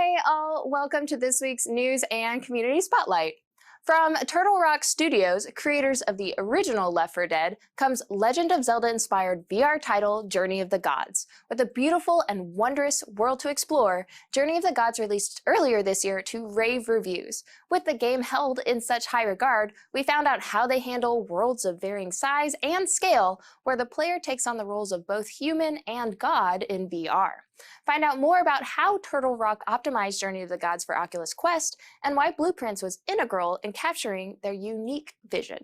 Hey all, welcome to this week's News and Community Spotlight. From Turtle Rock Studios, creators of the original Left 4 Dead, comes Legend of Zelda-inspired VR title Journey of the Gods. With a beautiful and wondrous world to explore, Journey of the Gods released earlier this year to rave reviews. With the game held in such high regard, we found out how they handle worlds of varying size and scale, where the player takes on the roles of both human and god in VR. Find out more about how Turtle Rock optimized Journey of the Gods for Oculus Quest and why Blueprints was integral in capturing their unique vision.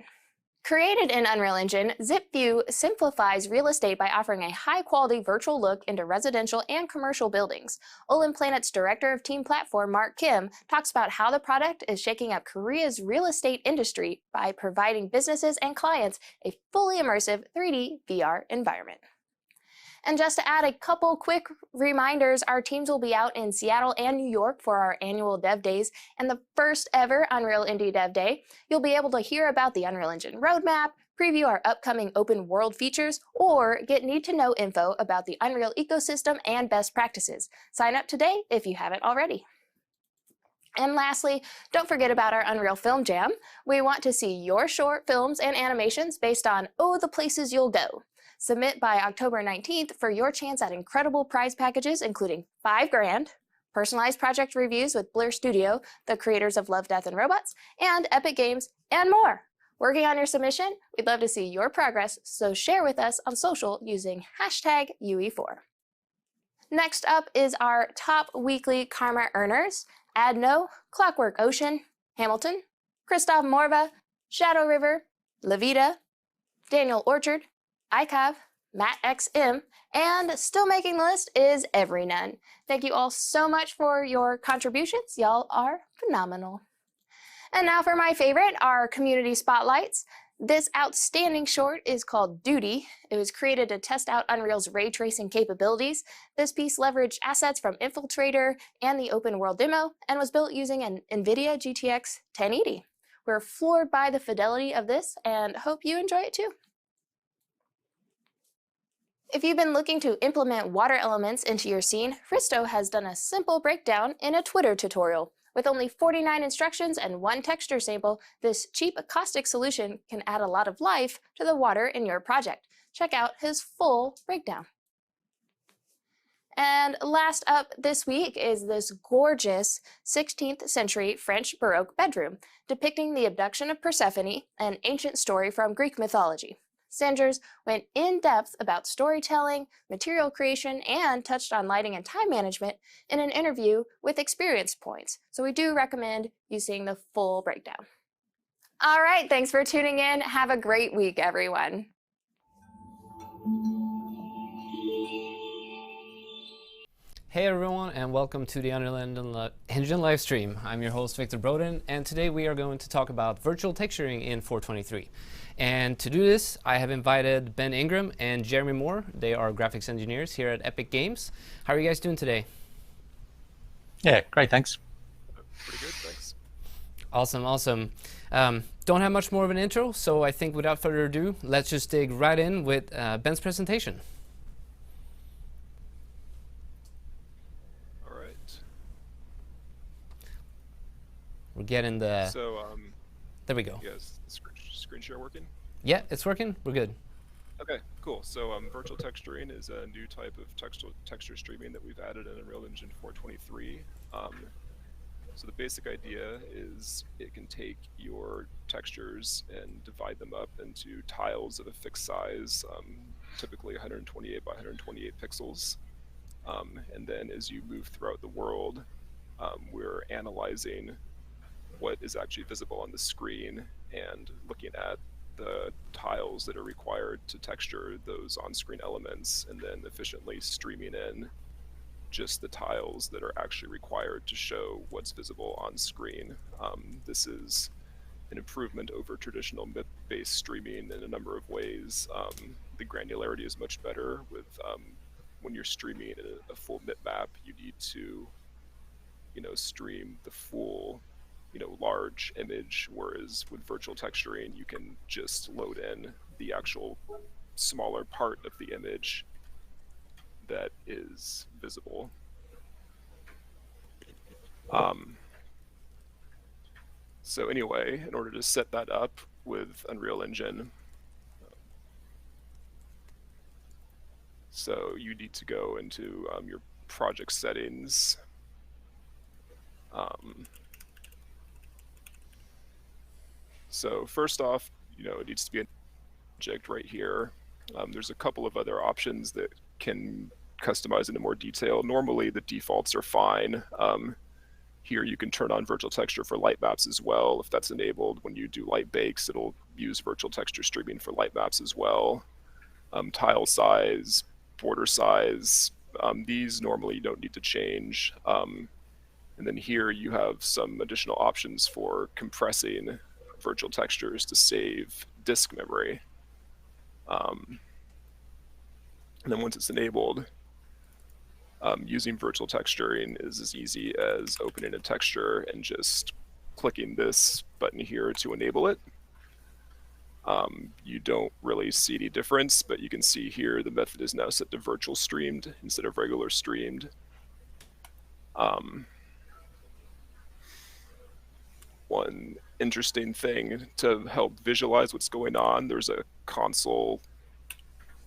Created in Unreal Engine, ZipView simplifies real estate by offering a high-quality virtual look into residential and commercial buildings. Olin Planet's director of Team Platform, Mark Kim, talks about how the product is shaking up Korea's real estate industry by providing businesses and clients a fully immersive 3D VR environment. And just to add a couple quick reminders, our teams will be out in Seattle and New York for our annual Dev Days and the first ever Unreal Indie Dev Day. You'll be able to hear about the Unreal Engine roadmap, preview our upcoming open world features, or get need-to-know info about the Unreal ecosystem and best practices. Sign up today if you haven't already. And lastly, don't forget about our Unreal Film Jam. We want to see your short films and animations based on the places you'll go. Submit by October 19th for your chance at incredible prize packages including $5,000, personalized project reviews with Blur Studio, the creators of Love, Death, and Robots, and Epic Games, and more. Working on your submission, we'd love to see your progress, so share with us on social using #UE4. Next up is our top weekly Karma earners: Adno, Clockwork Ocean, Hamilton, Christoph Morva, Shadow River, Levita, Daniel Orchard, iCav, Matt XM, and still making the list is Everynone. Thank you all so much for your contributions. Y'all are phenomenal. And now for my favorite, our community spotlights. This outstanding short is called Duty. It was created to test out Unreal's ray tracing capabilities. This piece leveraged assets from Infiltrator and the open world demo and was built using an NVIDIA GTX 1080. We're floored by the fidelity of this and hope you enjoy it too. If you've been looking to implement water elements into your scene, Fristo has done a simple breakdown in a Twitter tutorial. With only 49 instructions and one texture sample, this cheap caustic solution can add a lot of life to the water in your project. Check out his full breakdown. And last up this week is this gorgeous 16th century French Baroque bedroom, depicting the abduction of Persephone, an ancient story from Greek mythology. Sanders went in-depth about storytelling, material creation, and touched on lighting and time management in an interview with Experience Points, so we do recommend you seeing the full breakdown. All right, thanks for tuning in. Have a great week, everyone. Hey everyone, and welcome to the Unreal Engine live stream. I'm your host Victor Broden, and today we are going to talk about virtual texturing in 423. And to do this, I have invited Ben Ingram and Jeremy Moore. They are graphics engineers here at Epic Games. How are you guys doing today? Yeah, great, thanks. Pretty good, thanks. Awesome, awesome. Don't have much more of an intro, so I think without further ado, let's just dig right in with Ben's presentation. All right. We're getting the... So, there we go. yes, screen share working? Yeah, it's working. We're good. Okay, cool. So, virtual texturing is a new type of texture streaming that we've added in Unreal Engine 423. So the basic idea is it can take your textures and divide them up into tiles of a fixed size, typically 128 by 128 pixels. And then as you move throughout the world, we're analyzing what is actually visible on the screen and looking at the tiles that are required to texture those on-screen elements, and then efficiently streaming in just the tiles that are actually required to show what's visible on screen. This is an improvement over traditional MIP-based streaming in a number of ways. The granularity is much better with when you're streaming a full MIP map, you need to, stream the full, large image, whereas with virtual texturing, you can just load in the actual smaller part of the image that is visible. So anyway, in order to set that up with Unreal Engine, so you need to go into your project settings. So first off, it needs to be an object right here. There's a couple of other options that can customize into more detail. Normally the defaults are fine. Here you can turn on virtual texture for light maps as well. If that's enabled, when you do light bakes, it'll use virtual texture streaming for light maps as well. Tile size, border size, these normally you don't need to change. And then here you have some additional options for compressing virtual textures to save disk memory. And then once it's enabled, using virtual texturing is as easy as opening a texture and just clicking this button here to enable it. You don't really see any difference, but you can see here the method is now set to virtual streamed instead of regular streamed. One interesting thing to help visualize what's going on, there's a console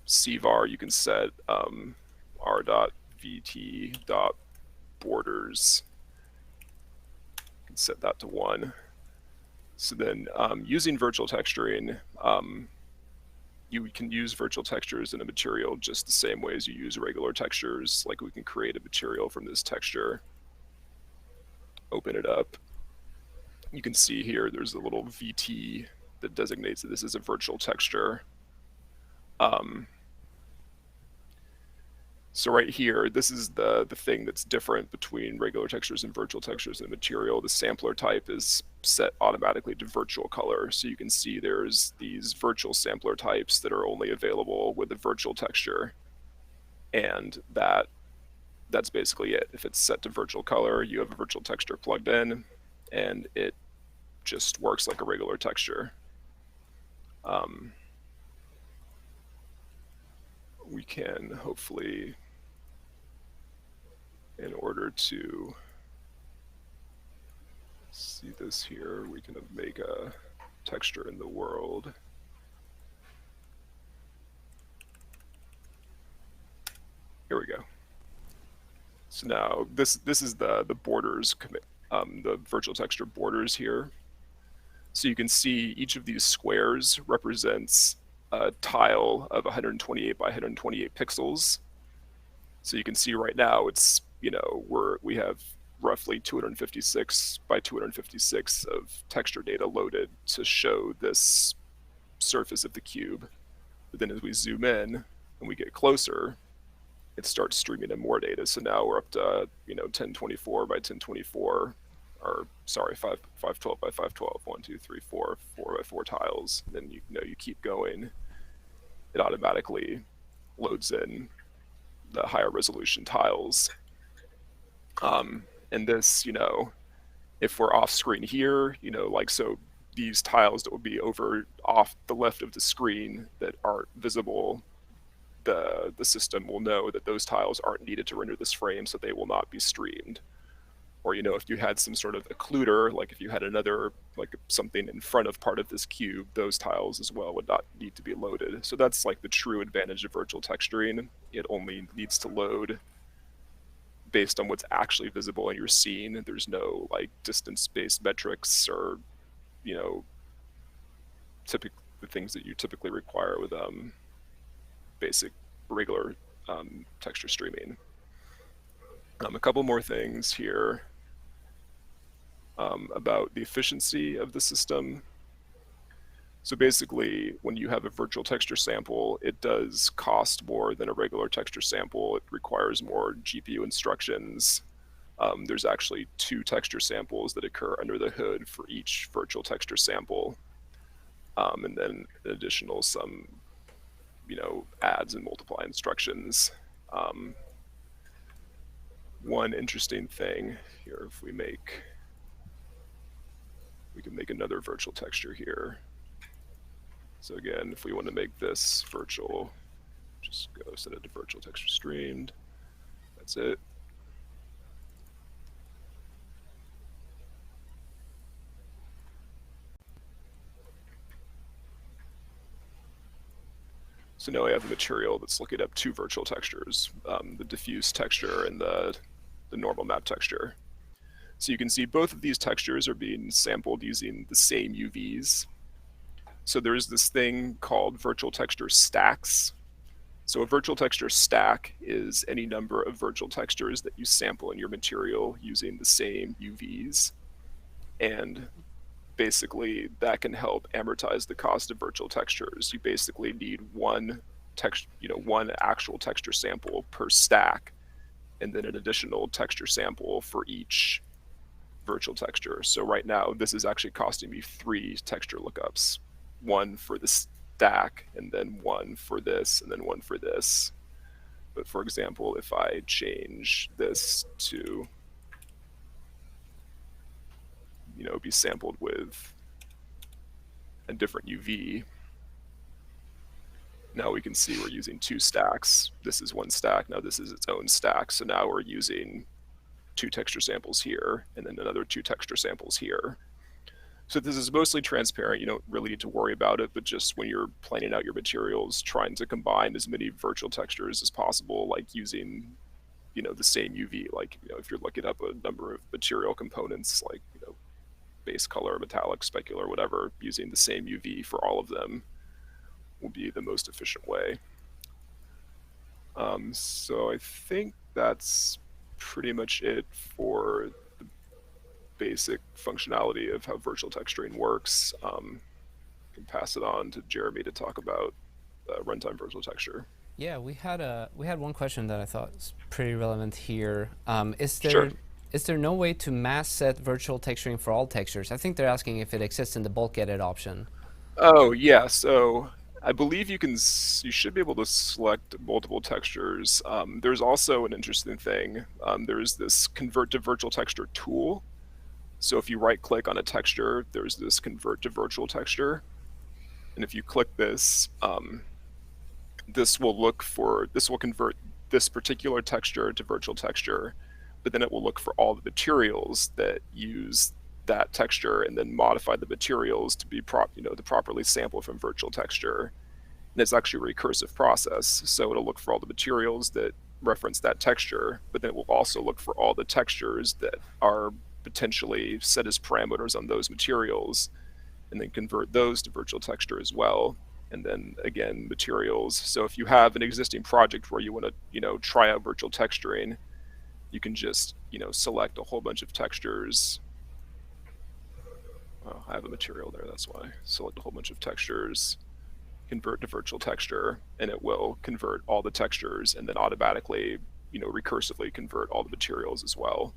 CVAR you can set r.vt.borders. You can set that to 1. So then using virtual texturing, you can use virtual textures in a material just the same way as you use regular textures. Like we can create a material from this texture, open it up. You can see here there's a little VT that designates that this is a virtual texture. So right here, this is the thing that's different between regular textures and virtual textures in the material. The sampler type is set automatically to virtual color. So you can see there's these virtual sampler types that are only available with a virtual texture. And that's basically it. If it's set to virtual color, you have a virtual texture plugged in, and it just works like a regular texture. We can hopefully, in order to see this here, we can make a texture in the world. Here we go. So now this is the borders commit, the virtual texture borders here. So you can see each of these squares represents a tile of 128 by 128 pixels. So you can see right now it's, we have roughly 256 by 256 of texture data loaded to show this surface of the cube. But then as we zoom in and we get closer, it starts streaming in more data. So now we're up to 1024 by 1024, or sorry, 512 by 512, 1, 2, 3, 4 by 4 tiles. Then you keep going. It automatically loads in the higher resolution tiles. And this, if we're off screen here, so these tiles that would be off the left of the screen that aren't visible, the system will know that those tiles aren't needed to render this frame, so they will not be streamed. Or, if you had some sort of occluder, like if you had another, like something in front of part of this cube, those tiles as well would not need to be loaded. So that's like the true advantage of virtual texturing. It only needs to load based on what's actually visible in your scene. There's no like distance-based metrics or, the things that you typically require with basic regular texture streaming. A couple more things here about the efficiency of the system. So basically, when you have a virtual texture sample, it does cost more than a regular texture sample. It requires more GPU instructions. There's actually 2 texture samples that occur under the hood for each virtual texture sample. And then additional some, adds and multiply instructions. One interesting thing here, if we can make another virtual texture here. So again, if we want to make this virtual, just go set it to virtual texture streamed. That's it. So now I have a material that's looking up two virtual textures, the diffuse texture and the normal map texture. So you can see both of these textures are being sampled using the same UVs. So there's this thing called virtual texture stacks. So a virtual texture stack is any number of virtual textures that you sample in your material using the same UVs. And basically that can help amortize the cost of virtual textures. You basically need one actual texture sample per stack, and then an additional texture sample for each virtual texture. So right now, this is actually costing me 3 texture lookups, one for the stack, and then one for this, and then one for this. But for example, if I change this to, be sampled with a different UV, now we can see we're using 2 stacks. This is one stack, now this is its own stack. So now we're using 2 texture samples here, and then another 2 texture samples here. So this is mostly transparent. You don't really need to worry about it, but just when you're planning out your materials, trying to combine as many virtual textures as possible, like using, the same UV. Like, if you're looking up a number of material components, like, base color, metallic, specular, whatever, using the same UV for all of them will be the most efficient way. So I think that's pretty much it for the basic functionality of how virtual texturing works. I can pass it on to Jeremy to talk about runtime virtual texture. Yeah, we had one question that I thought was pretty relevant here. Sure. Is there no way to mass set virtual texturing for all textures? I think they're asking if it exists in the bulk edit option. Oh yeah, so I believe you should be able to select multiple textures. There's also an interesting thing. There's this convert to virtual texture tool. So if you right click on a texture, there's this convert to virtual texture. And if you click this, this will convert this particular texture to virtual texture, but then it will look for all the materials that use that texture and then modify the materials to be to properly sample from virtual texture. And it's actually a recursive process. So it'll look for all the materials that reference that texture, but then it will also look for all the textures that are potentially set as parameters on those materials, and then convert those to virtual texture as well. And then again, materials. So if you have an existing project where you want to, try out virtual texturing, you can just, select a whole bunch of textures. Oh, I have a material there, that's why. Select a whole bunch of textures, convert to virtual texture, and it will convert all the textures and then automatically, recursively convert all the materials as well.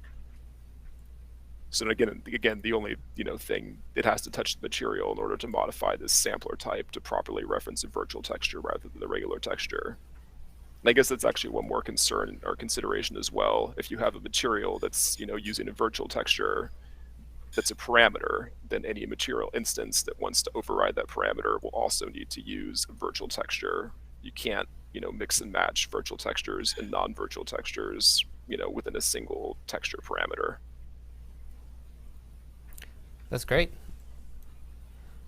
So again, the only, thing, it has to touch the material in order to modify this sampler type to properly reference a virtual texture rather than the regular texture. And I guess that's actually one more concern or consideration as well. If you have a material that's, using a virtual texture that's a parameter, then any material instance that wants to override that parameter will also need to use a virtual texture. You can't, mix and match virtual textures and non-virtual textures, within a single texture parameter. That's great.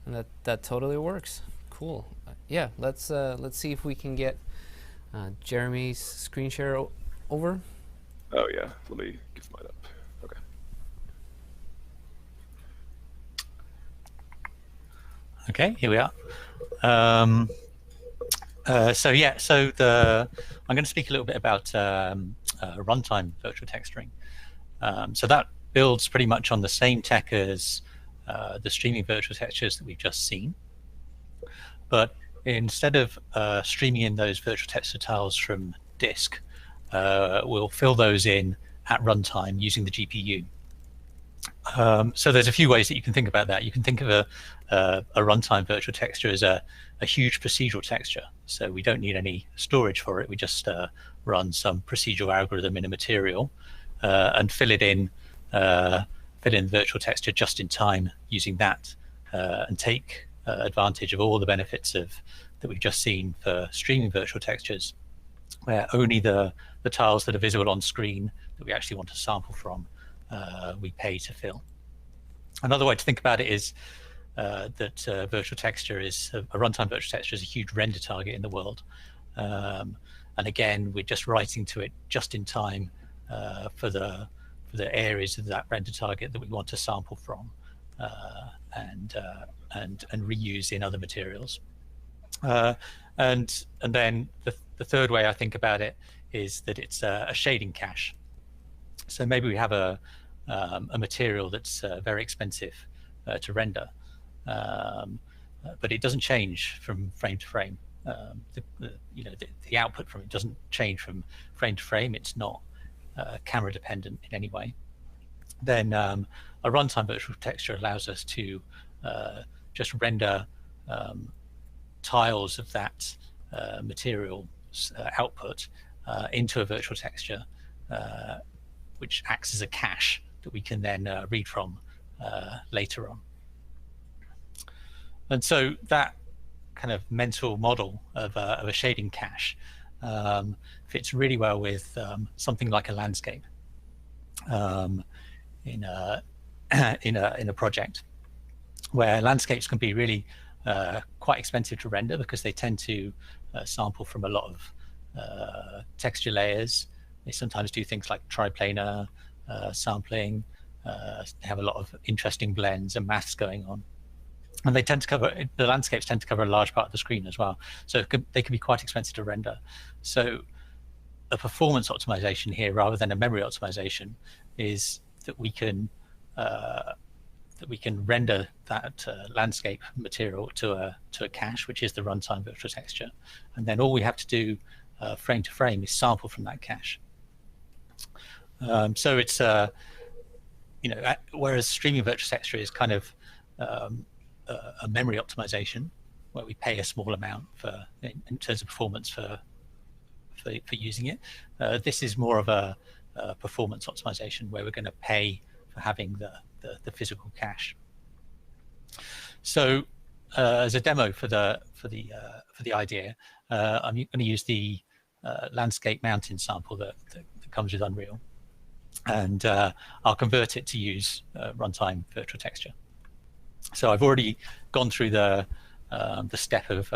And that totally works. Cool. Yeah, let's see if we can get Jeremy's screen share over. Oh yeah, let me give mine up. Okay. Okay, here we are. I'm going to speak a little bit about runtime virtual texturing. So that builds pretty much on the same tech as the streaming virtual textures that we've just seen. But instead of streaming in those virtual texture tiles from disk, we'll fill those in at runtime using the GPU. So there's a few ways that you can think about that. You can think of a runtime virtual texture as a huge procedural texture. So we don't need any storage for it. We just run some procedural algorithm in a material and fill in virtual texture just in time using that, and take advantage of all the benefits that we've just seen for streaming virtual textures, where only the tiles that are visible on screen that we actually want to sample from we pay to fill. Another way to think about it is that virtual texture is a runtime virtual texture is a huge render target in the world, and again we're just writing to it just in time for the areas of that render target that we want to sample from and reuse in other materials. And then the third way I think about it is that it's a shading cache. So maybe we have a material that's very expensive to render, but it doesn't change from frame to frame. The output from it doesn't change from frame to frame. It's not camera dependent in any way. Then a runtime virtual texture allows us to just render tiles of that material output into a virtual texture, which acts as a cache that we can then read from later on. And so that kind of mental model of a shading cache fits really well with something like a landscape in a project, where landscapes can be really quite expensive to render because they tend to sample from a lot of texture layers. They sometimes do things like triplanar sampling. They have a lot of interesting blends and maths going on. And they tend to cover, the landscapes tend to cover a large part of the screen as well. So they can be quite expensive to render. So a performance optimization here, rather than a memory optimization, is that we can render that landscape material to a cache, which is the runtime virtual texture, and then all we have to do frame to frame is sample from that cache. So it's whereas streaming virtual texture is kind of a memory optimization, where we pay a small amount in terms of performance for using it. This is more of a performance optimization, where we're going to pay for having the physical cache. So as a demo for the idea, I'm going to use the landscape mountain sample that comes with Unreal, and I'll convert it to use runtime virtual texture. So I've already gone through the step of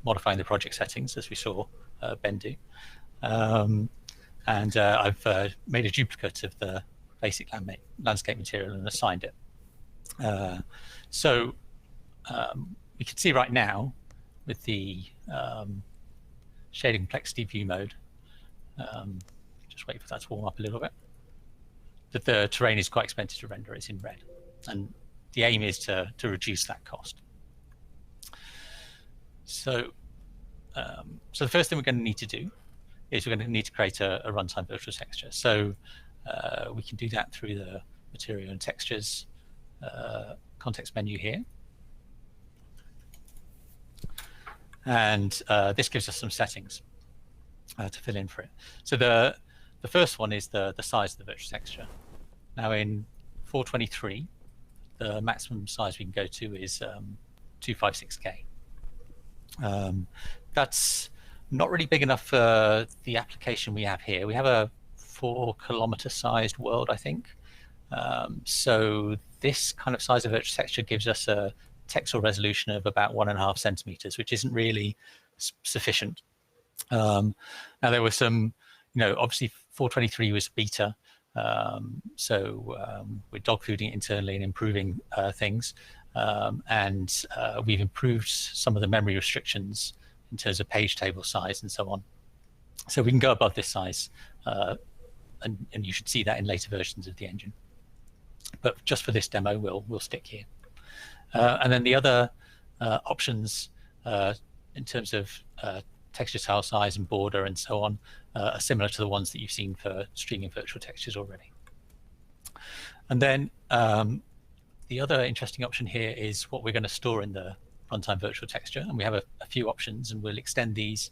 modifying the project settings, as we saw Ben do, and I've made a duplicate of the basic landscape material and assigned it. So we can see right now with the shading complexity view mode, just wait for that to warm up a little bit, that the terrain is quite expensive to render. It's in red, and the aim is to reduce that cost. So so the first thing we're going to need to do is we're going to need to create a runtime virtual texture. So we can do that through the material and textures context menu here. And this gives us some settings to fill in for it. So the first one is the size of the virtual texture. Now in 423, the maximum size we can go to is 256K. That's not really big enough for the application we have here. We have a 4-kilometer sized world, I think. So this kind of size of virtual texture gives us a texel resolution of about 1.5 centimeters, which isn't really sufficient. Now there were some, obviously 423 was beta, so we're dogfooding it internally and improving things, and we've improved some of the memory restrictions in terms of page table size and so on. So we can go above this size, and you should see that in later versions of the engine. But just for this demo, we'll stick here. And then the other options in terms of texture tile size and border and so on are similar to the ones that you've seen for streaming virtual textures already. And then the other interesting option here is what we're going to store in the runtime virtual texture, and we have a few options, and we'll extend these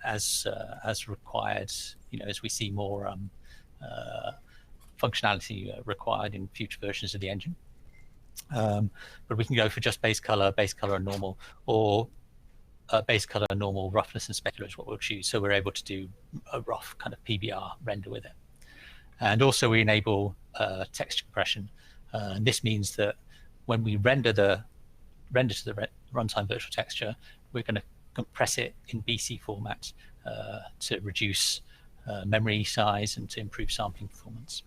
as required, as we see more functionality required in future versions of the engine. But we can go for just base color and normal, or base color, normal, roughness, and specular is what we'll choose. So we're able to do a rough kind of PBR render with it. And also we enable texture compression. And this means that when we render the render to the runtime virtual texture, we're going to compress it in BC format to reduce memory size and to improve sampling performance.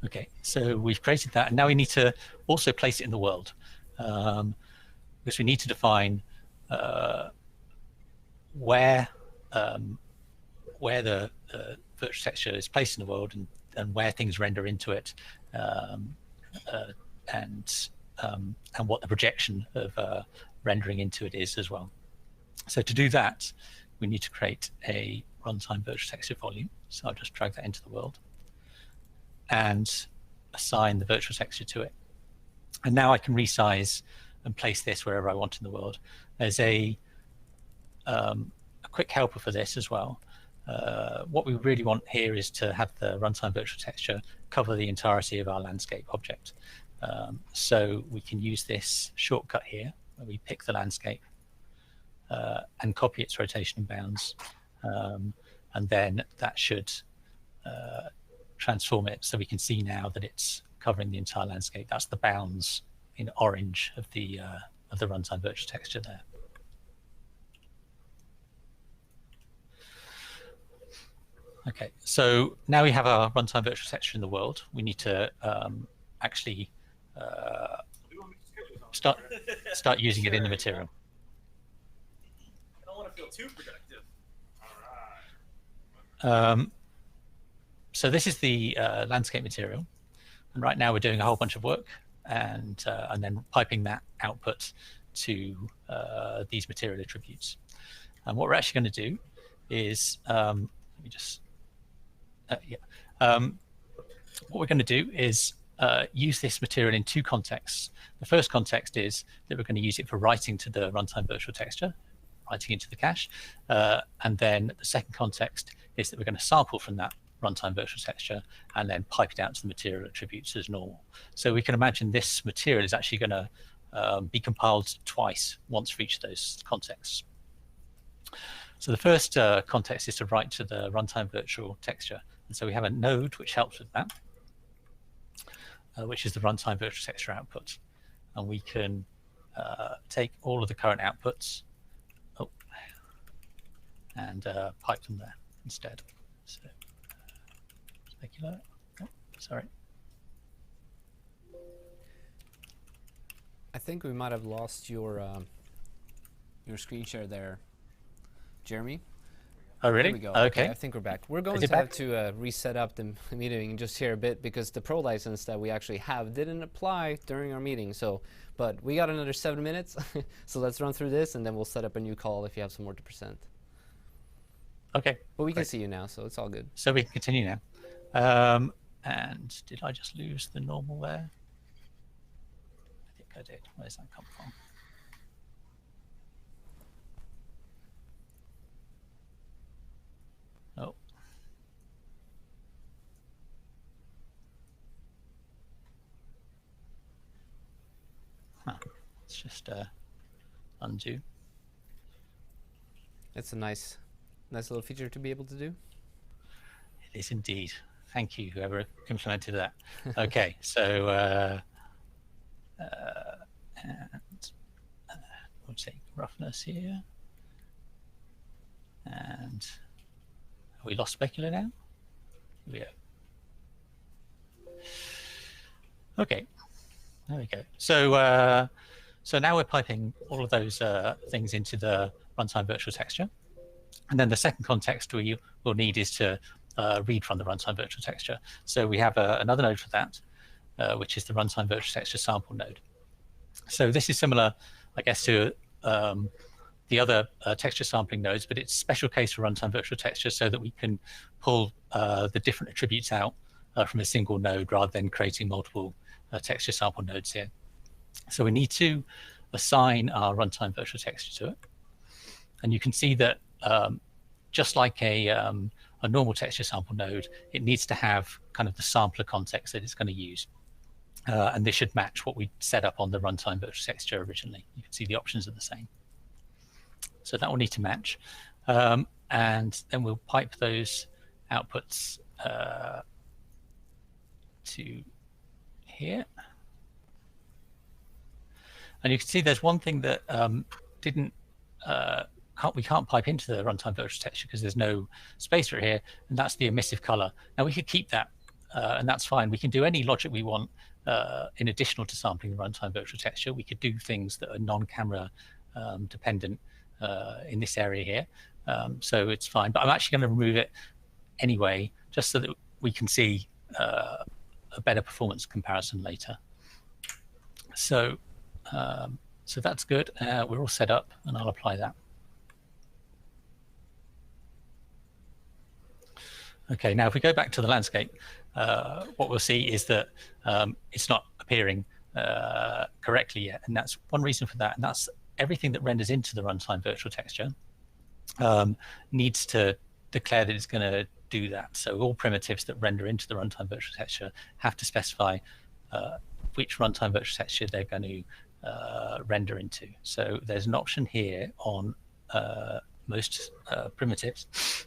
Okay, so we've created that, and now we need to also place it in the world, because we need to define where the virtual texture is placed in the world, and where things render into it, and what the projection of rendering into it is as well. So to do that, we need to create a runtime virtual texture volume. So I'll just drag that into the world and assign the virtual texture to it. And now I can resize and place this wherever I want in the world. There's a quick helper for this as well. What we really want here is to have the runtime virtual texture cover the entirety of our landscape object. So we can use this shortcut here, where we pick the landscape and copy its rotation and bounds, and then that should transform it so we can see now that it's covering the entire landscape. That's the bounds in orange of the runtime virtual texture there. Okay, so now we have our runtime virtual texture in the world. We need to actually start using it in the material. I don't want to feel too productive. All right. So this is the landscape material, and right now we're doing a whole bunch of work and then piping that output to these material attributes. And what we're actually going to do is let me just what we're going to do is use this material in two contexts. The first context is that we're going to use it for writing to the runtime virtual texture, writing into the cache, and then the second context is that we're going to sample from that runtime virtual texture and then pipe it out to the material attributes as normal. So we can imagine this material is actually going to be compiled twice, once for each of those contexts. So the first context is to write to the runtime virtual texture. And so we have a node which helps with that, which is the runtime virtual texture output. And we can take all of the current outputs and pipe them there instead. So, specular. Oh, sorry. I think we might have lost your screen share there, Jeremy. Oh, really? There we go. Okay. I think we're back. We're going to have to reset up the meeting just here a bit because the pro license that we actually have didn't apply during our meeting. So, but we got another 7 minutes. So let's run through this and then we'll set up a new call if you have some more to present. Okay. But we can see you now, so it's all good. So we can continue now. And did I just lose the normal there? I think I did. Where's that come from? Oh. Huh. Let's just undo. It's a nice little feature to be able to do. It is indeed. Thank you, whoever implemented that. Okay, so and we'll take roughness here. And have we lost specular now? Here we go. Okay, there we go. So so now we're piping all of those things into the runtime virtual texture. And then the second context we will need is to read from the runtime virtual texture. So we have another node for that, which is the runtime virtual texture sample node. So this is similar, I guess, to the other texture sampling nodes, but it's a special case for runtime virtual texture so that we can pull the different attributes out from a single node rather than creating multiple texture sample nodes here. So we need to assign our runtime virtual texture to it. And you can see that just like a normal texture sample node, it needs to have kind of the sampler context that it's going to use. And this should match what we set up on the runtime virtual texture originally. You can see the options are the same. So that will need to match. And then we'll pipe those outputs to here. And you can see there's one thing that we can't pipe into the runtime virtual texture because there's no space for it here, and that's the emissive color. Now we could keep that, and that's fine. We can do any logic we want in additional to sampling the runtime virtual texture. We could do things that are non-camera dependent in this area here, so it's fine. But I'm actually going to remove it anyway, just so that we can see a better performance comparison later. So that's good. We're all set up, and I'll apply that. Okay, now if we go back to the landscape, what we'll see is that it's not appearing correctly yet, and that's one reason for that. And that's everything that renders into the runtime virtual texture needs to declare that it's going to do that. So all primitives that render into the runtime virtual texture have to specify which runtime virtual texture they're going to render into. So there's an option here on most primitives.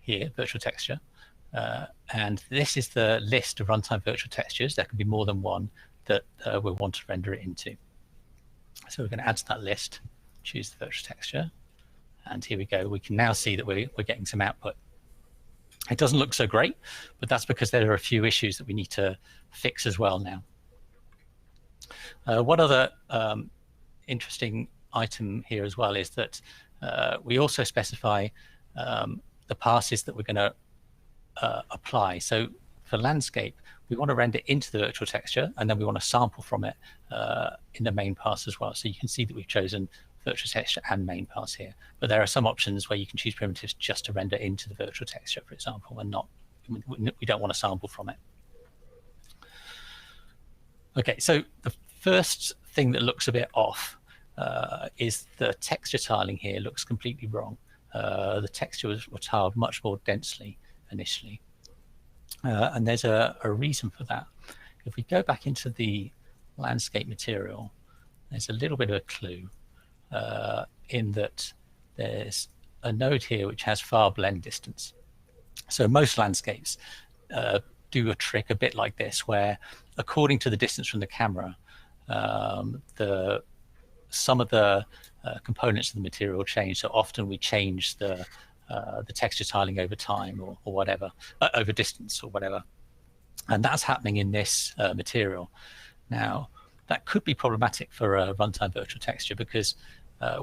Here, virtual texture, and this is the list of runtime virtual textures. There can be more than one that we'll want to render it into. So we're going to add to that list, choose the virtual texture, and here we go. We can now see that we're getting some output. It doesn't look so great, but that's because there are a few issues that we need to fix as well now. One other interesting item here as well is that we also specify the passes that we're going to apply. So for landscape, we want to render into the virtual texture, and then we want to sample from it in the main pass as well. So you can see that we've chosen virtual texture and main pass here. But there are some options where you can choose primitives just to render into the virtual texture, for example, and not, we don't want to sample from it. Okay, so the first thing that looks a bit off is the texture tiling here looks completely wrong. The texture was tiled much more densely initially. And there's a reason for that. If we go back into the landscape material, there's a little bit of a clue in that there's a node here which has far blend distance. So most landscapes do a trick a bit like this, where according to the distance from the camera, some of the components of the material change. So often we change the texture tiling over time or whatever, over distance or whatever. And that's happening in this material. Now, that could be problematic for a runtime virtual texture because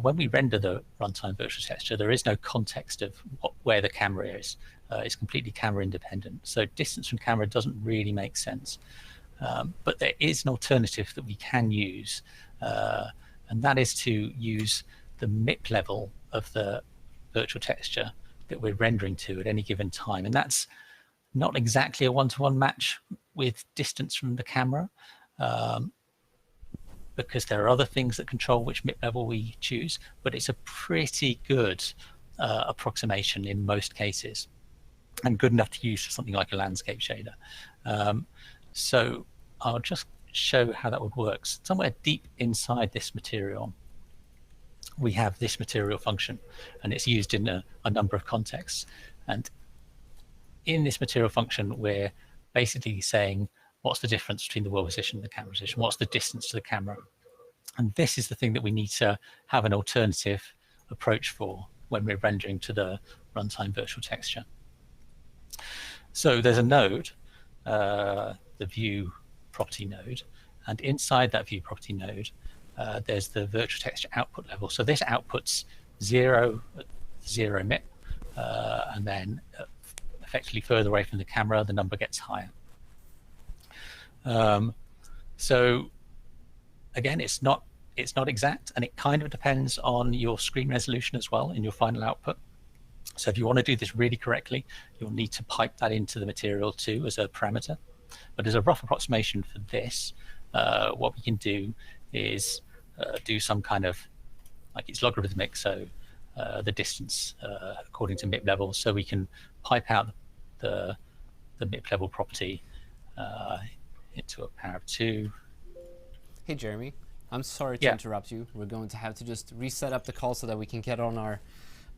when we render the runtime virtual texture, there is no context of where the camera is. It's completely camera independent. So distance from camera doesn't really make sense. But there is an alternative that we can use, and that is to use the MIP level of the virtual texture that we're rendering to at any given time. And that's not exactly a one-to-one match with distance from the camera, because there are other things that control which MIP level we choose, but it's a pretty good approximation in most cases, and good enough to use for something like a landscape shader. So I'll just show how that would work. Somewhere deep inside this material, we have this material function, and it's used in a number of contexts. And in this material function, we're basically saying, what's the difference between the world position and the camera position? What's the distance to the camera? And this is the thing that we need to have an alternative approach for when we're rendering to the runtime virtual texture. So there's a node, the view property node, and inside that view property node, there's the virtual texture output level. So this outputs 0 MIP, and then effectively further away from the camera, the number gets higher. So again, it's not exact, and it kind of depends on your screen resolution as well in your final output. So if you want to do this really correctly, you'll need to pipe that into the material too as a parameter. But as a rough approximation for this, what we can do is do some kind of, like it's logarithmic, so the distance according to MIP level, so we can pipe out the MIP level property into a power of 2. Hey Jeremy, I'm sorry to interrupt you. We're going to have to just reset up the call so that we can get on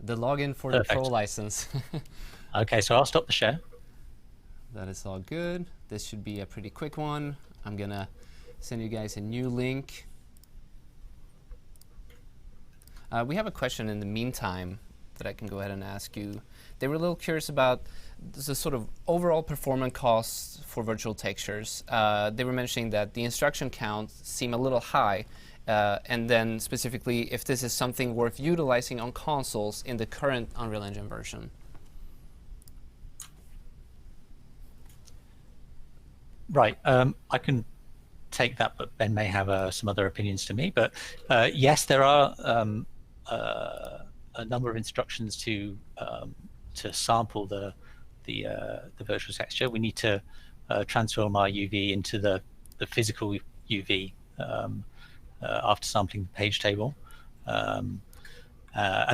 the login for the Pro license. Okay, so I'll stop the share. That is all good. This should be a pretty quick one. I'm gonna send you guys a new link. We have a question in the meantime that I can go ahead and ask you. They were a little curious about the sort of overall performance costs for virtual textures. They were mentioning that the instruction counts seem a little high, and then specifically if this is something worth utilizing on consoles in the current Unreal Engine version. Right. I can take that, but Ben may have some other opinions to me. But yes, there are a number of instructions to sample the virtual texture. We need to transform our UV into the physical UV after sampling the page table, and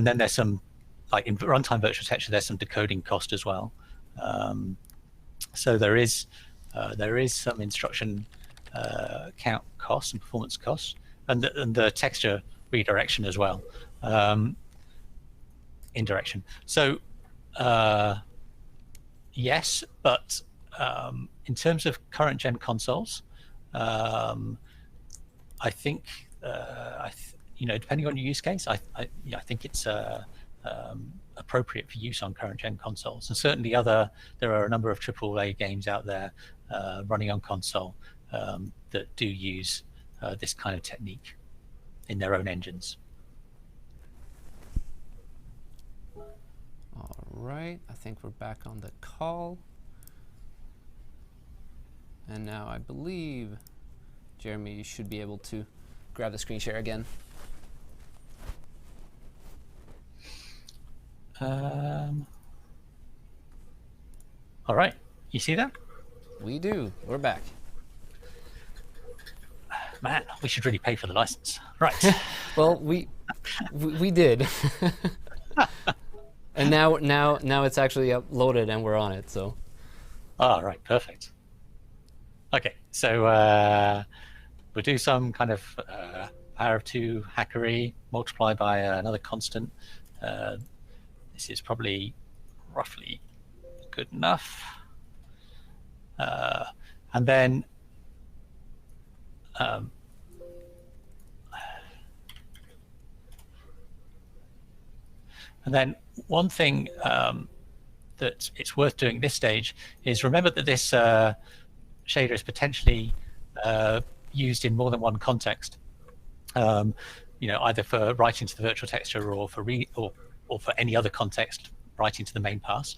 then there's some, like in runtime virtual texture, there's some decoding cost as well. So there is some instruction count costs and performance costs, and the texture redirection as well, indirection. So yes, but in terms of current gen consoles, I think depending on your use case, I think it's appropriate for use on current gen consoles, and certainly there are a number of AAA games out there running on console that do use this kind of technique in their own engines. All right, I think we're back on the call. And now I believe, Jeremy, you should be able to grab the screen share again. All right, you see that? We do. We're back. Man, we should really pay for the license. Right. Well, we did. And now it's actually uploaded and we're on it. So. All right, perfect. Okay, so we'll do some kind of power of 2 hackery, multiply by another constant. This is probably roughly good enough. And then one thing that it's worth doing at this stage is remember that this shader is potentially used in more than one context. Either for writing to the virtual texture or for for any other context, writing to the main pass.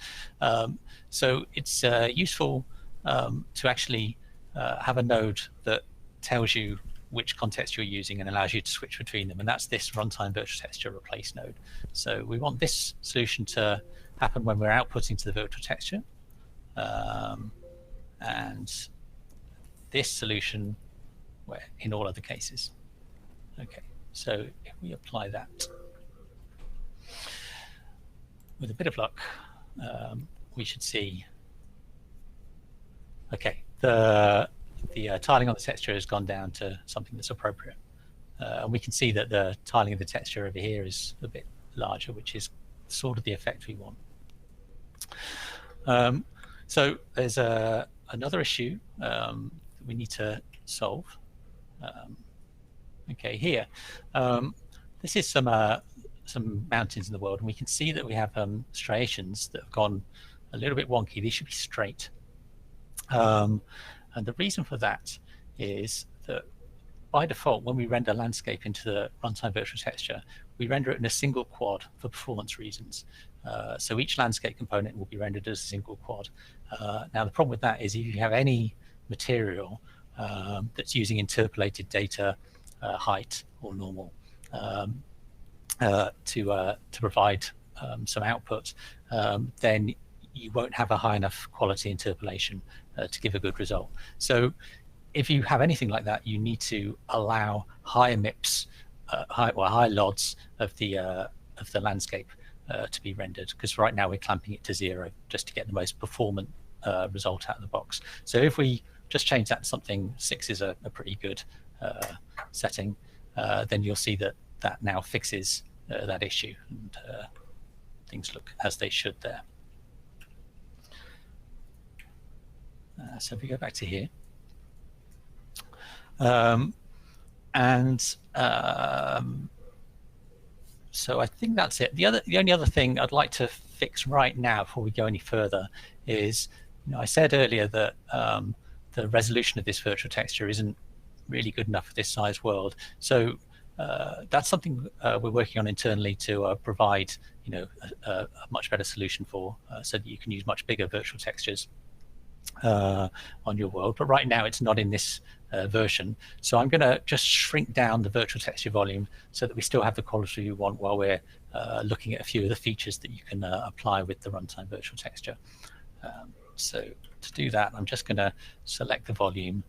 So it's useful to actually have a node that tells you which context you're using and allows you to switch between them, and that's this runtime virtual texture replace node. So we want this solution to happen when we're outputting to the virtual texture, and this solution in all other cases. Okay, so if we apply that, with a bit of luck, we should see, okay, the tiling on the texture has gone down to something that's appropriate. And we can see that the tiling of the texture over here is a bit larger, which is sort of the effect we want. So there's another issue that we need to solve. Okay, here. This is some mountains in the world, and we can see that we have striations that have gone a little bit wonky. These should be straight. And the reason for that is that by default, when we render landscape into the runtime virtual texture, we render it in a single quad for performance reasons. So each landscape component will be rendered as a single quad. Now the problem with that is if you have any material that's using interpolated data height or normal to provide some output, then you won't have a high enough quality interpolation to give a good result. So if you have anything like that, you need to allow higher MIPS, high LODs of the landscape to be rendered, because right now we're clamping it to 0 just to get the most performant result out of the box. So if we just change that to something 6 is a pretty good setting, then you'll see that now fixes that issue, and things look as they should there. So if we go back to here, And so I think that's it. The only other thing I'd like to fix right now before we go any further is, I said earlier that the resolution of this virtual texture isn't really good enough for this size world. So that's something we're working on internally to provide, a much better solution for, so that you can use much bigger virtual textures on your world. But right now it's not in this version. So I'm going to just shrink down the virtual texture volume so that we still have the quality we want while we're looking at a few of the features that you can apply with the runtime virtual texture. So to do that, I'm just going to select the volume.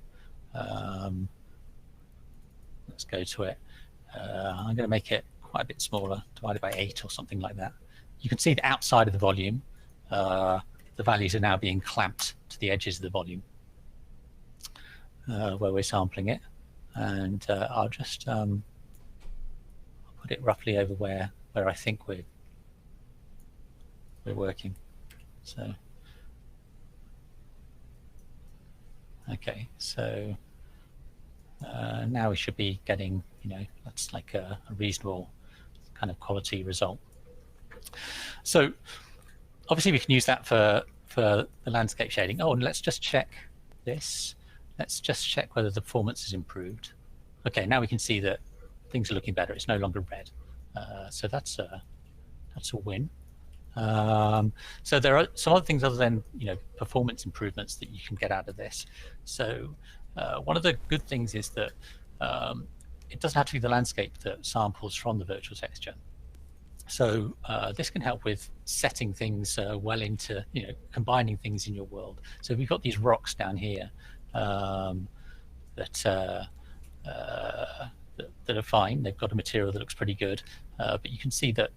Let's go to it. I'm going to make it quite a bit smaller, divided by 8 or something like that. You can see that outside of the volume, the values are now being clamped to the edges of the volume where we're sampling it. And I'll just put it roughly over where I think we're working. So, okay, so now we should be getting, that's like a reasonable kind of quality result. So obviously we can use that for the landscape shading. Oh, and let's just check this. Let's just check whether the performance is improved. Okay, now we can see that things are looking better. It's no longer red. So that's a win. So there are some other things other than performance improvements that you can get out of this. So one of the good things is that it doesn't have to be the landscape that samples from the virtual texture. So this can help with setting things well into, combining things in your world. So we've got these rocks down here that are fine. They've got a material that looks pretty good, but you can see that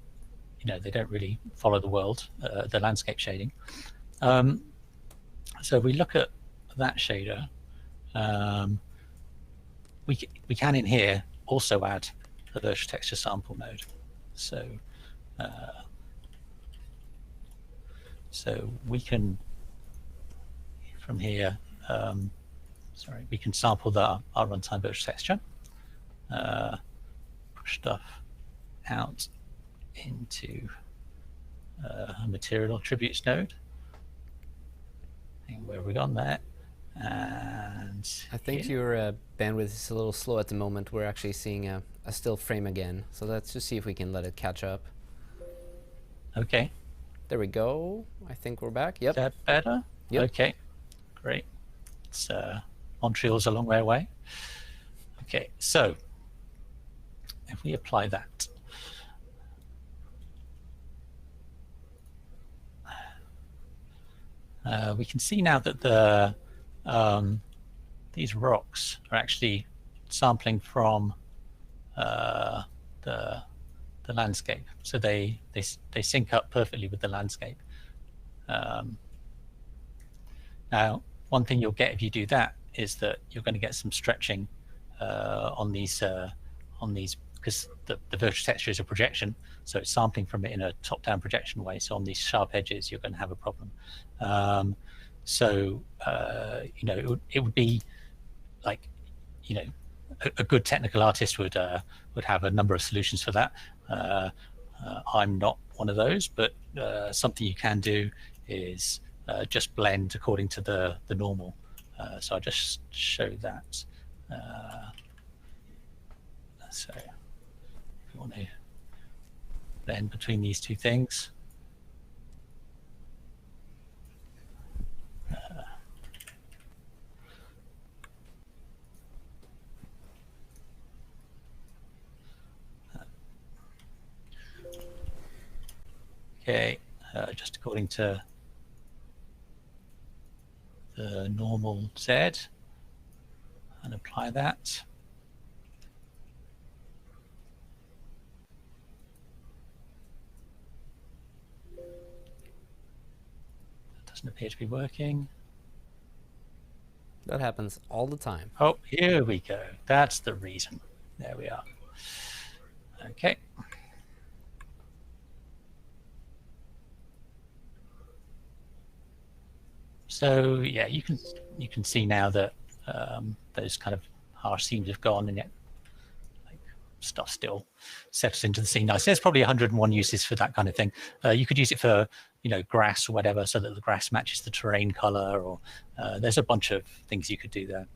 they don't really follow the world, the landscape shading. So if we look at that shader, we can in here also add a virtual texture sample node. So we can, from here, we can sample our runtime virtual texture, push stuff out into a material attributes node. And where have we gone there? And I think your bandwidth is a little slow at the moment. We're actually seeing a still frame again. So let's just see if we can let it catch up. Okay. There we go. I think we're back. Yep. Is that better? Yep. Okay, great. It's Montreal's a long way away. Okay, so if we apply that, we can see now that these rocks are actually sampling from the landscape, so they sync up perfectly with the landscape. Now, one thing you'll get if you do that is that you're going to get some stretching on these because the virtual texture is a projection, so it's sampling from it in a top-down projection way. So on these sharp edges, you're going to have a problem. It would be like, a good technical artist would have a number of solutions for that. I'm not one of those, but something you can do is just blend according to the normal. So I'll just show that. So if you want to blend between these two things. Okay, just according to the normal Z, and apply that. That doesn't appear to be working. That happens all the time. Oh, here we go. That's the reason. There we are. Okay. So yeah, you can see now that those kind of harsh seams have gone, and yet like stuff still settles into the scene nice. There's probably 101 uses for that kind of thing. You could use it for, you know, grass or whatever, so that the grass matches the terrain color, or there's a bunch of things you could do there.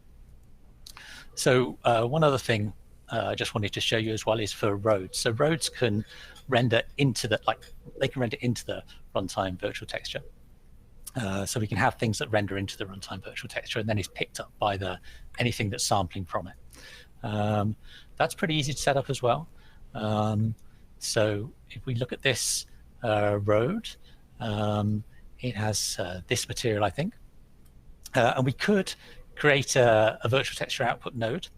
So one other thing I just wanted to show you as well is for roads. So roads can render into the, like, they can render into the runtime virtual texture. So we can have things that render into the runtime virtual texture, and then is picked up by the anything that's sampling from it. That's pretty easy to set up as well. So if we look at this road, it has this material, I think, and we could create a virtual texture output node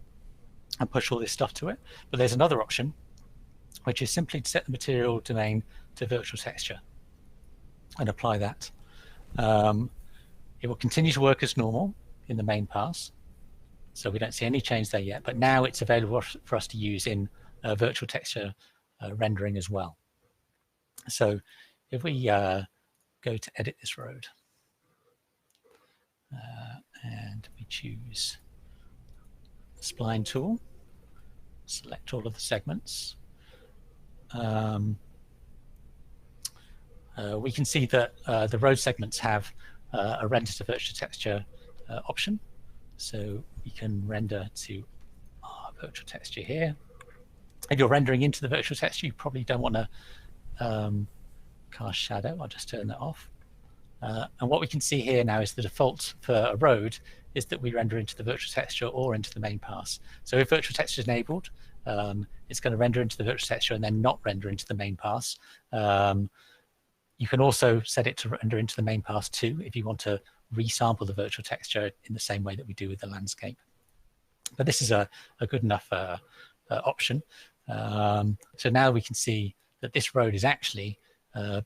and push all this stuff to it. But there's another option, which is simply to set the material domain to virtual texture and apply that. It will continue to work as normal in the main pass, so we don't see any change there yet, but now it's available for us to use in virtual texture rendering as well. So if we go to edit this road, and we choose the spline tool, select all of the segments, we can see that the road segments have a render to virtual texture option. So we can render to our virtual texture here. If you're rendering into the virtual texture, you probably don't want to cast shadow. I'll just turn that off. And what we can see here now is the default for a road is that we render into the virtual texture or into the main pass. So if virtual texture is enabled, it's going to render into the virtual texture and then not render into the main pass. You can also set it to render into the main pass too, if you want to resample the virtual texture in the same way that we do with the landscape. But this is a good enough option. So now we can see that this road is actually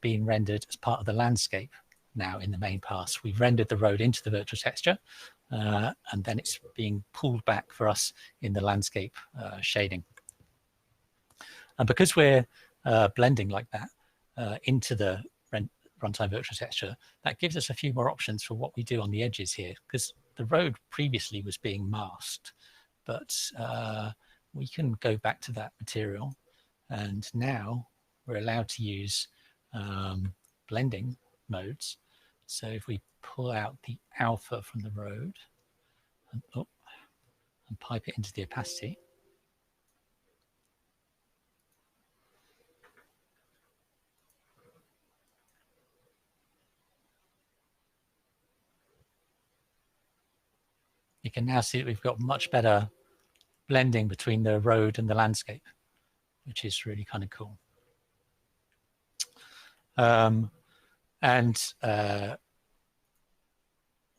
being rendered as part of the landscape now in the main pass. We've rendered the road into the virtual texture, and then it's being pulled back for us in the landscape shading. And because we're blending like that into the runtime virtual texture, that gives us a few more options for what we do on the edges here, because the road previously was being masked, but we can go back to that material, and now we're allowed to use blending modes. So if we pull out the alpha from the road and pipe it into the opacity, you can now see that we've got much better blending between the road and the landscape, which is really kind of cool.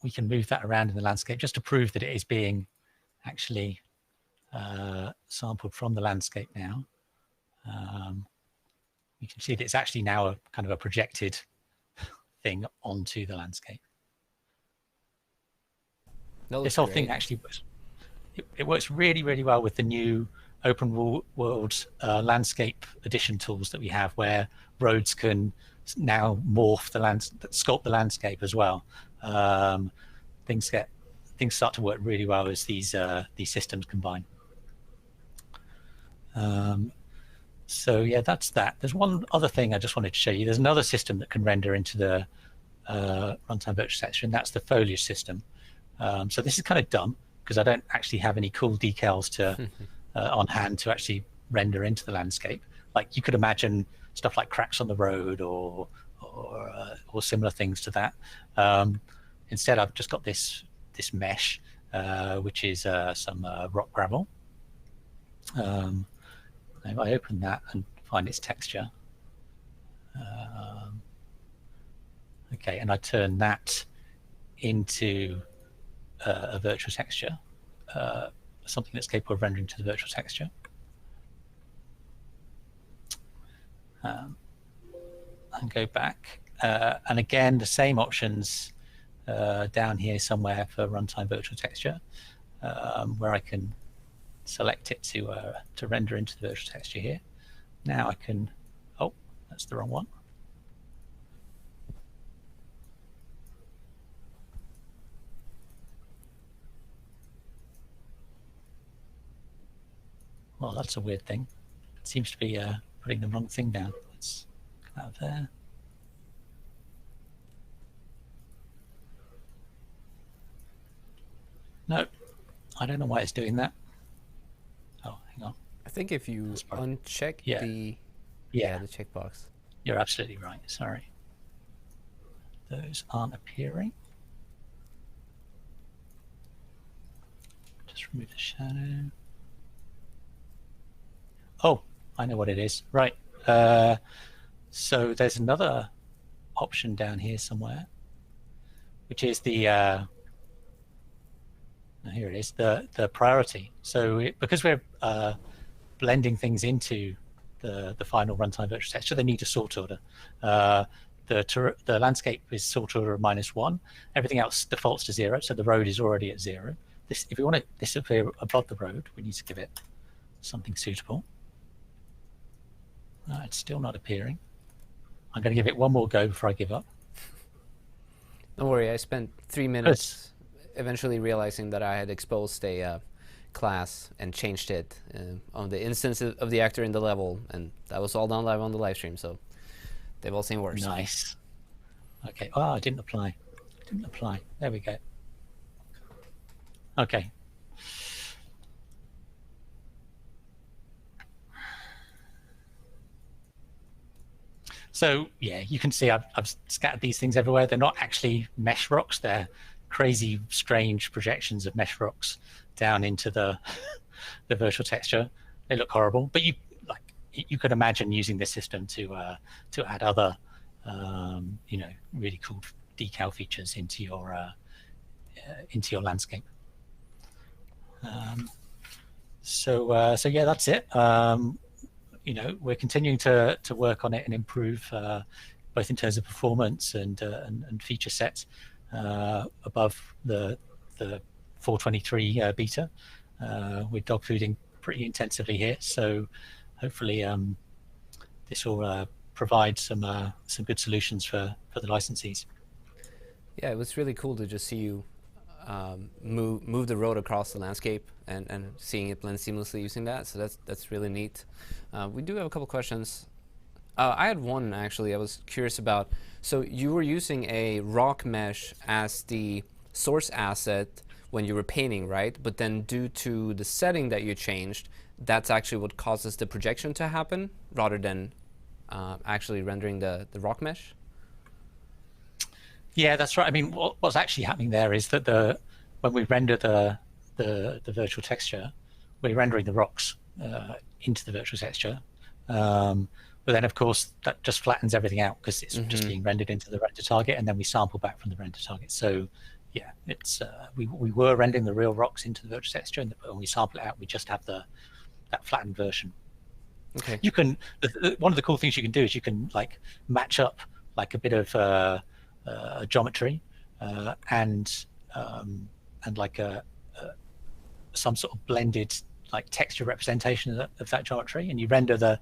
We can move that around in the landscape just to prove that it is being actually sampled from the landscape now. You can see that it's actually now a kind of a projected thing onto the landscape. This whole thing actually works. It works really, really well with the new open world landscape edition tools that we have, where roads can now morph the sculpt the landscape as well. Things start to work really well as these systems combine. So yeah, that's that. There's one other thing I just wanted to show you. There's another system that can render into the runtime virtual texture, and that's the foliage system. So this is kind of dumb because I don't actually have any cool decals to on hand to actually render into the landscape. Like you could imagine stuff like cracks on the road or similar things to that. Instead, I've just got this mesh, which is some rock gravel. If I open that and find its texture, okay, and I turn that into a virtual texture, something that's capable of rendering to the virtual texture. And go back, and again the same options down here somewhere for runtime virtual texture, where I can select it to render into the virtual texture here. Now I can, oh, that's the wrong one. that's a weird thing. It seems to be putting the wrong thing down. Let's come out of there. No, I don't know why it's doing that. Oh, hang on. I think if you uncheck Yeah. the Yeah, the checkbox. you're absolutely right. Sorry. Those aren't appearing. Just remove the shadow. Oh, I know what it is. Right. So there's another option down here somewhere, which is the here it is, the priority. So because we're blending things into the final runtime virtual texture, they need a sort order. The landscape is sort order of -1. Everything else defaults to 0, so the road is already at 0. This, if we want it to disappear above the road, we need to give it something suitable. It's still not appearing. I'm going to give it one more go before I give up. Don't worry, I spent 3 minutes eventually realizing that I had exposed a class and changed it on the instance of the actor in the level, and that was all done live on the live stream, so they've all seen worse. Nice. Okay. Oh, I didn't apply. Didn't apply. There we go. Okay. So yeah, you can see I've scattered these things everywhere. They're not actually mesh rocks. They're crazy, strange projections of mesh rocks down into the the virtual texture. They look horrible, but you could imagine using this system to add other really cool decal features into your landscape. So yeah, that's it. We're continuing to work on it and improve both in terms of performance and feature sets above the 423 beta. We're dogfooding pretty intensively here, so hopefully this will provide some good solutions for the licensees. Yeah, it was really cool to just see you move the road across the landscape and seeing it blend seamlessly using that. So that's really neat. We do have a couple questions. I had one actually I was curious about. So you were using a rock mesh as the source asset when you were painting, right? But then due to the setting that you changed, that's actually what causes the projection to happen rather than actually rendering the rock mesh? Yeah, that's right. I mean, what's actually happening there is that when we render the virtual texture, we're rendering the rocks into the virtual texture. But then, of course, that just flattens everything out because it's just being rendered into the render target, and then we sample back from the render target. So, yeah, it's we were rendering the real rocks into the virtual texture, and when we sample it out, we just have that flattened version. Okay. You can one of the cool things you can do is you can match up a bit of geometry and some sort of blended texture representation of that geometry, and you render the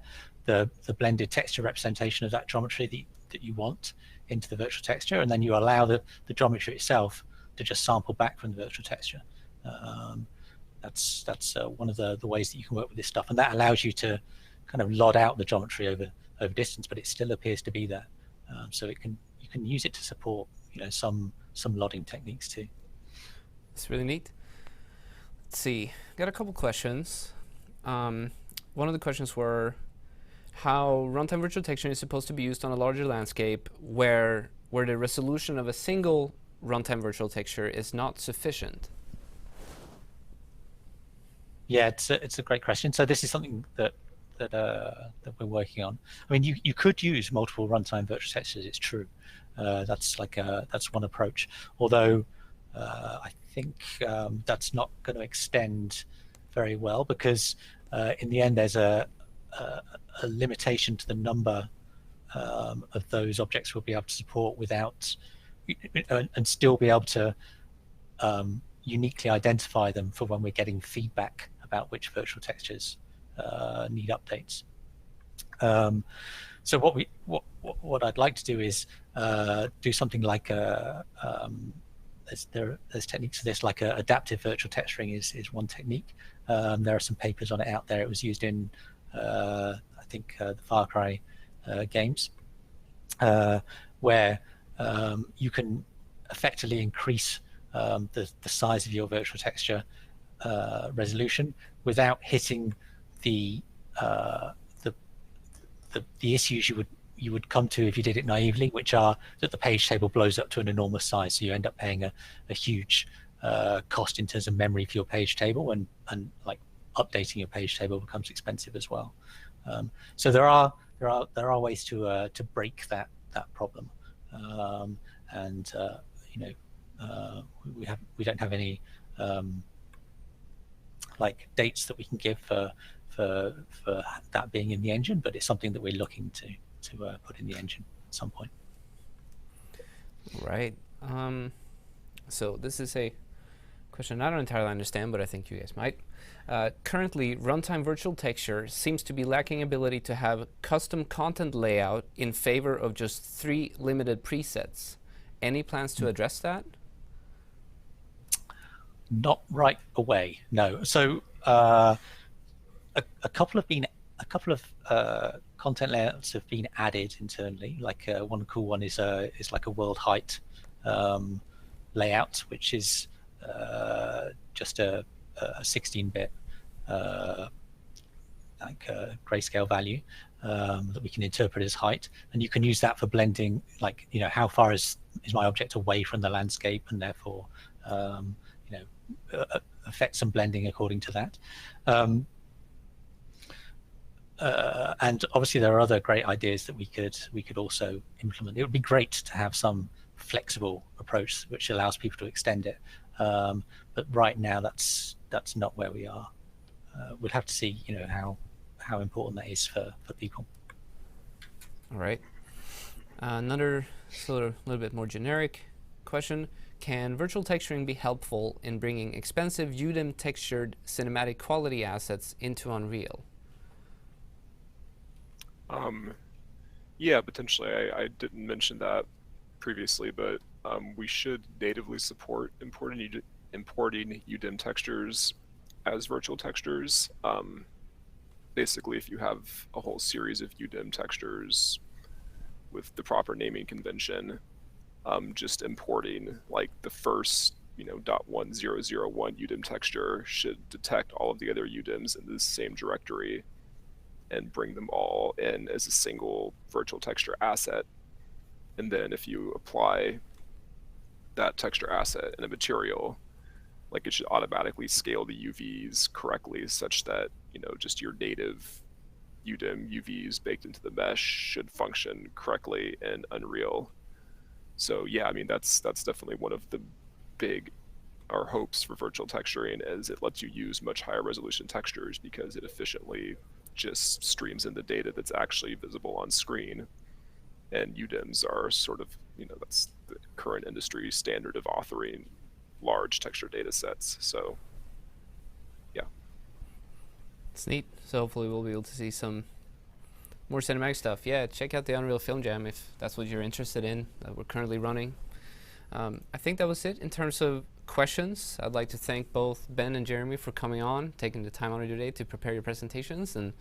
blended texture representation of that geometry that you want into the virtual texture, and then you allow the geometry itself to just sample back from the virtual texture. That's one of the ways that you can work with this stuff, and that allows you to kind of LOD out the geometry over distance, but it still appears to be there. So you can use it to support some LODing techniques too. It's really neat. Let's see, got a couple questions. One of the questions were how runtime virtual texture is supposed to be used on a larger landscape where the resolution of a single runtime virtual texture is not sufficient. Yeah, it's a great question. So this is something that we're working on. I mean, you could use multiple runtime virtual textures. It's true. That's one approach. Although I think that's not going to extend very well because in the end there's a limitation to the number of those objects we'll be able to support without and still be able to uniquely identify them for when we're getting feedback about which virtual textures need updates. So what I'd like to do is do something like there's techniques for this, like adaptive virtual texturing is one technique, There are some papers on it out there. It was used in, I think, the Far Cry games, where you can effectively increase the size of your virtual texture resolution without hitting the issues you would come to if you did it naively, which are that the page table blows up to an enormous size, so you end up paying a huge cost in terms of memory for your page table, and like updating your page table becomes expensive as well. So there are ways to break that problem, and we don't have any like dates that we can give for that being in the engine, but it's something that we're looking to put in the engine at some point. Right. So this is a question I don't entirely understand, but I think you guys might. Currently, runtime virtual texture seems to be lacking ability to have custom content layout in favor of just 3 limited presets. Any plans to address that? Not right away, no. So a couple of content layouts have been added internally. Like one cool one is like a world height layout, which is just a 16-bit like grayscale value that we can interpret as height, and you can use that for blending, like, you know, how far is my object away from the landscape, and therefore affect some blending according to that. And obviously there are other great ideas that we could also implement. It would be great to have some flexible approach which allows people to extend it, but right now that's not where we are. We'll have to see, you know, how important that is for people. All right. Another sort of a little bit more generic question. Can virtual texturing be helpful in bringing expensive UDIM textured cinematic quality assets into Unreal? Yeah, potentially. I didn't mention that previously, but we should natively support importing UDIM textures as virtual textures. Basically, if you have a whole series of UDIM textures with the proper naming convention, just importing like the first, .1001 UDIM texture should detect all of the other UDIMs in the same directory and bring them all in as a single virtual texture asset. And then if you apply that texture asset in a material, like, it should automatically scale the UVs correctly such that, just your native UDIM UVs baked into the mesh should function correctly in Unreal. So yeah, I mean, that's definitely one of the our hopes for virtual texturing, is it lets you use much higher resolution textures because it efficiently just streams in the data that's actually visible on screen. And UDIMs are sort of, that's the current industry standard of authoring large texture data sets. So yeah. It's neat. So hopefully we'll be able to see some more cinematic stuff. Yeah, check out the Unreal Film Jam if that's what you're interested in, that we're currently running. I think that was it in terms of questions. I'd like to thank both Ben and Jeremy for coming on, taking the time out of your day to prepare your presentations, and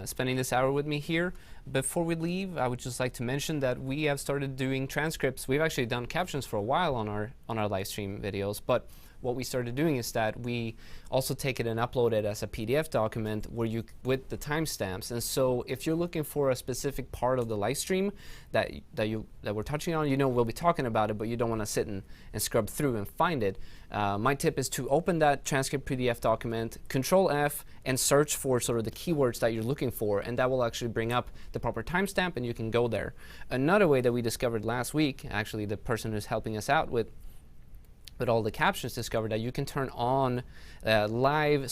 spending this hour with me here. Before we leave, I would just like to mention that we have started doing transcripts. We've actually done captions for a while on our live stream videos, but what we started doing is that we also take it and upload it as a PDF document with the timestamps. And so if you're looking for a specific part of the live stream that we're touching on, we'll be talking about it, but you don't want to sit and scrub through and find it. My tip is to open that transcript PDF document, Control F, and search for sort of the keywords that you're looking for, and that will actually bring up the proper timestamp, and you can go there. Another way that we discovered last week, actually the person who's helping us out with all the captions discovered that you can turn on live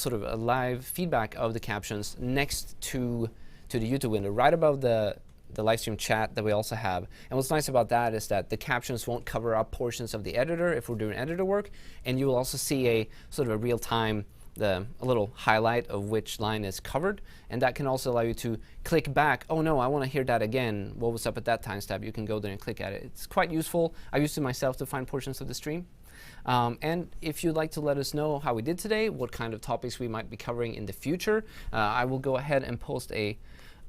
feedback of the captions next to the YouTube window, right above the live stream chat that we also have. And what's nice about that is that the captions won't cover up portions of the editor if we're doing editor work, and you will also see a sort of a real-time, a little highlight of which line is covered, and that can also allow you to click back. Oh no, I want to hear that again. What was up at that timestamp? You can go there and click at it. It's quite useful. I used it myself to find portions of the stream. And if you'd like to let us know how we did today, what kind of topics we might be covering in the future, I will go ahead and post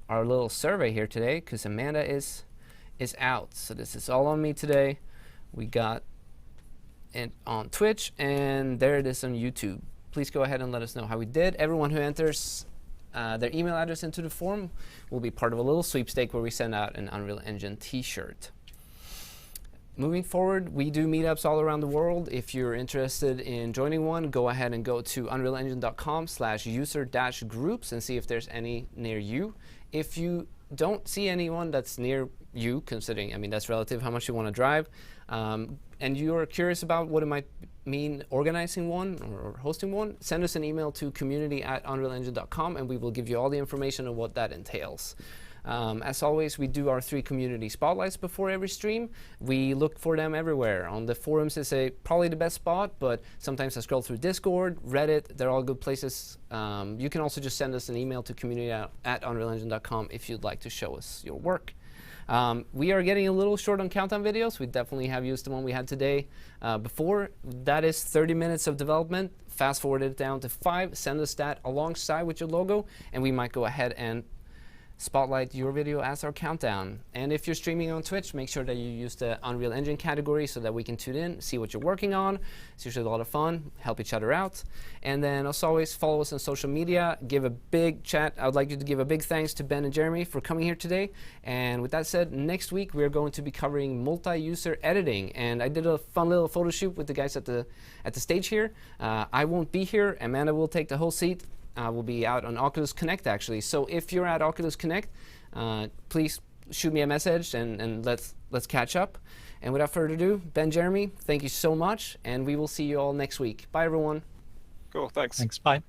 our little survey here today, because Amanda is out. So this is all on me today. We got it on Twitch, and there it is on YouTube. Please go ahead and let us know how we did. Everyone who enters their email address into the form will be part of a little sweepstake where we send out an Unreal Engine t-shirt. Moving forward, we do meetups all around the world. If you're interested in joining one, go ahead and go to unrealengine.com/user-groups and see if there's any near you. If you don't see anyone that's near you, considering, I mean, that's relative how much you want to drive, and you're curious about what it might mean organizing one or hosting one, send us an email to community@unrealengine.com and we will give you all the information on what that entails. As always, we do our 3 community spotlights before every stream. We look for them everywhere. On the forums is probably the best spot, but sometimes I scroll through Discord, Reddit, they're all good places. You can also just send us an email to community@unrealengine.com if you'd like to show us your work. We are getting a little short on countdown videos. We definitely have used the one we had today before. That is 30 minutes of development. Fast forward it down to 5. Send us that alongside with your logo, and we might go ahead and spotlight your video as our countdown. And if you're streaming on Twitch, make sure that you use the Unreal Engine category so that we can tune in, see what you're working on. It's usually a lot of fun, help each other out. And then, as always, follow us on social media. Give a big chat. I would like you to give a big thanks to Ben and Jeremy for coming here today. And with that said, next week we're going to be covering multi-user editing. And I did a fun little photo shoot with the guys at the stage here. I won't be here. Amanda will take the whole seat. We'll be out on Oculus Connect, actually. So if you're at Oculus Connect, please shoot me a message and let's catch up. And without further ado, Ben, Jeremy, thank you so much, and we will see you all next week. Bye, everyone. Cool, thanks. Thanks, bye.